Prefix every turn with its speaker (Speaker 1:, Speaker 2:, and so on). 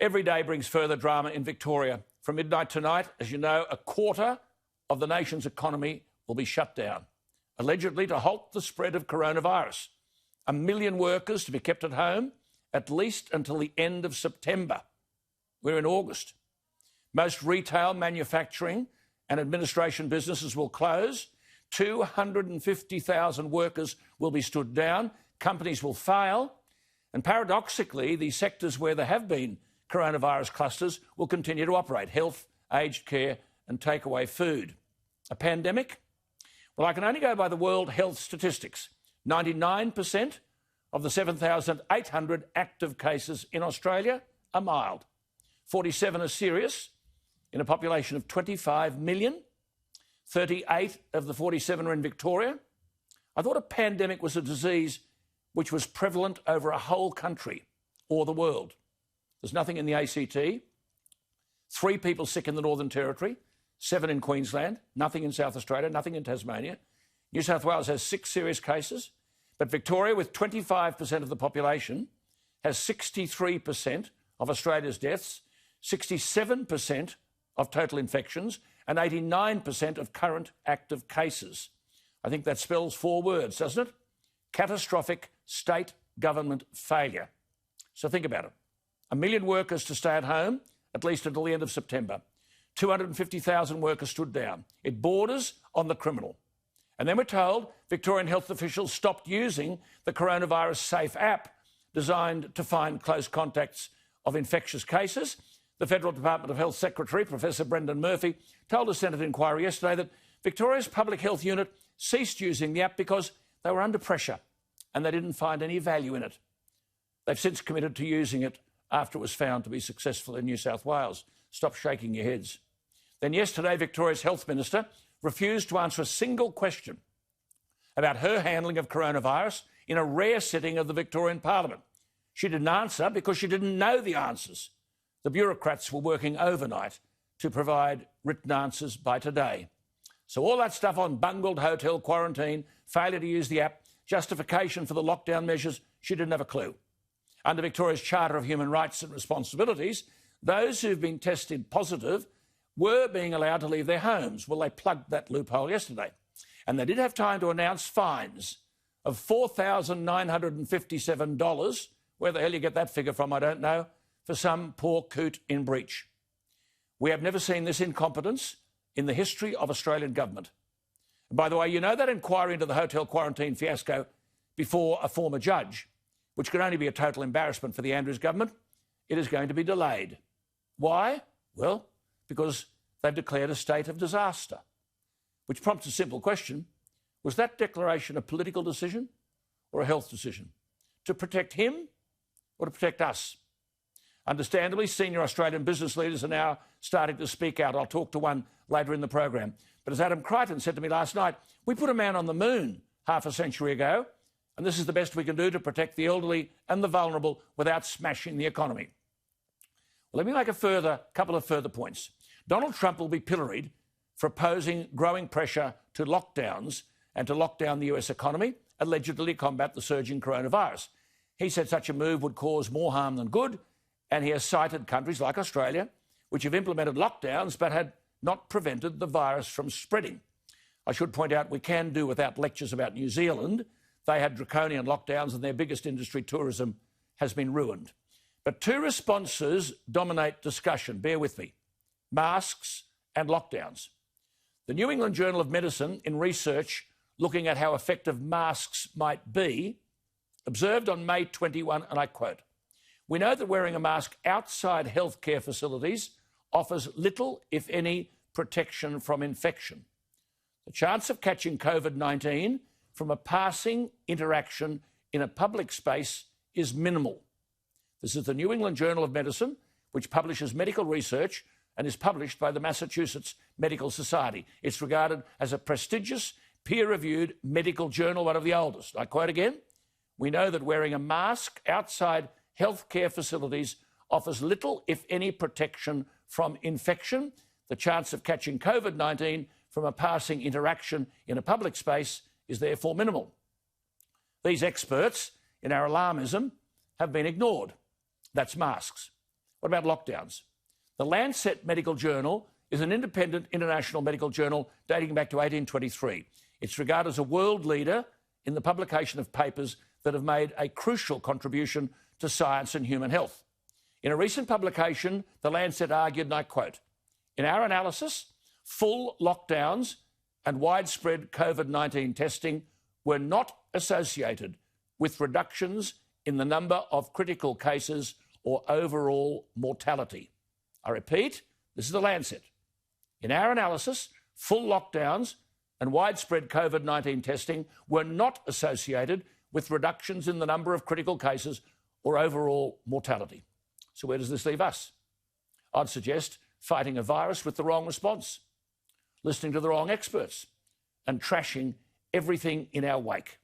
Speaker 1: Every day brings further drama in Victoria. From midnight tonight, as you know, a quarter of the nation's economy will be shut down, allegedly to halt the spread of coronavirus. 1 million workers to be kept at home at least until the end of September. We're in August. Most retail, manufacturing and administration businesses will close. 250,000 workers will be stood down. Companies will fail. And paradoxically, the sectors where there have been coronavirus clusters will continue to operate: health, aged care and takeaway food. A pandemic? Well, I can only go by the World Health statistics. 99% of the 7,800 active cases in Australia are mild. 47 are serious in a population of 25 million. 38 of the 47 are in Victoria. I thought a pandemic was a disease which was prevalent over a whole country or the world. There's nothing in the ACT. 3 people sick in the Northern Territory, 7 in Queensland, nothing in South Australia, nothing in Tasmania. New South Wales has 6 serious cases, but Victoria, with 25% of the population, has 63% of Australia's deaths, 67% of total infections and 89% of current active cases. I think that spells 4 words, doesn't it? Catastrophic state government failure. So think about it. 1 million workers to stay at home, at least until the end of September. 250,000 workers stood down. It borders on the criminal. And then we're told Victorian health officials stopped using the Coronavirus Safe app designed to find close contacts of infectious cases. The Federal Department of Health Secretary, Professor Brendan Murphy, told a Senate inquiry yesterday that Victoria's Public Health Unit ceased using the app because they were under pressure and they didn't find any value in it. They've since committed to using it after it was found to be successful in New South Wales. Stop shaking your heads. Then yesterday, Victoria's Health Minister refused to answer a single question about her handling of coronavirus in a rare sitting of the Victorian Parliament. She didn't answer because she didn't know the answers. The bureaucrats were working overnight to provide written answers by today. So all that stuff on bungled hotel quarantine, failure to use the app, justification for the lockdown measures, she didn't have a clue. Under Victoria's Charter of Human Rights and Responsibilities, those who've been tested positive were being allowed to leave their homes. Well, they plugged that loophole yesterday. And they did have time to announce fines of $4,957. Where the hell you get that figure from, I don't know, for some poor coot in breach. We have never seen this incompetence in the history of Australian government. And by the way, you know that inquiry into the hotel quarantine fiasco before a former judge, which could only be a total embarrassment for the Andrews government, it is going to be delayed. Why? Well, because they've declared a state of disaster, which prompts a simple question. Was that declaration a political decision or a health decision? To protect him or to protect us? Understandably, senior Australian business leaders are now starting to speak out. I'll talk to one later in the program. But as Adam Crichton said to me last night, we put a man on the moon half a century ago, and this is the best we can do to protect the elderly and the vulnerable without smashing the economy. Well, let me make a couple of further points. Donald Trump will be pilloried for opposing growing pressure to lockdowns and to lock down the US economy, allegedly combat the surging coronavirus. He said such a move would cause more harm than good, and he has cited countries like Australia, which have implemented lockdowns but had not prevented the virus from spreading. I should point out we can do without lectures about New Zealand. They had draconian lockdowns and their biggest industry, tourism, has been ruined. But 2 responses dominate discussion. Bear with me. Masks and lockdowns. The New England Journal of Medicine, in research looking at how effective masks might be, observed on May 21, and I quote, "We know that wearing a mask outside healthcare facilities offers little, if any, protection from infection. The chance of catching COVID-19 from a passing interaction in a public space is minimal." This is the New England Journal of Medicine, which publishes medical research and is published by the Massachusetts Medical Society. It's regarded as a prestigious, peer-reviewed medical journal, one of the oldest. I quote again, "We know that wearing a mask outside healthcare facilities offers little, if any, protection from infection. The chance of catching COVID-19 from a passing interaction in a public space is therefore minimal." These experts in our alarmism have been ignored. That's masks. What about lockdowns? The Lancet Medical Journal is an independent international medical journal dating back to 1823. It's regarded as a world leader in the publication of papers that have made a crucial contribution to science and human health. In a recent publication, the Lancet argued, and I quote, "In our analysis, full lockdowns and widespread COVID-19 testing were not associated with reductions in the number of critical cases or overall mortality." I repeat, this is the Lancet. In our analysis, full lockdowns and widespread COVID-19 testing were not associated with reductions in the number of critical cases or overall mortality. So where does this leave us? I'd suggest fighting a virus with the wrong response, listening to the wrong experts, and trashing everything in our wake.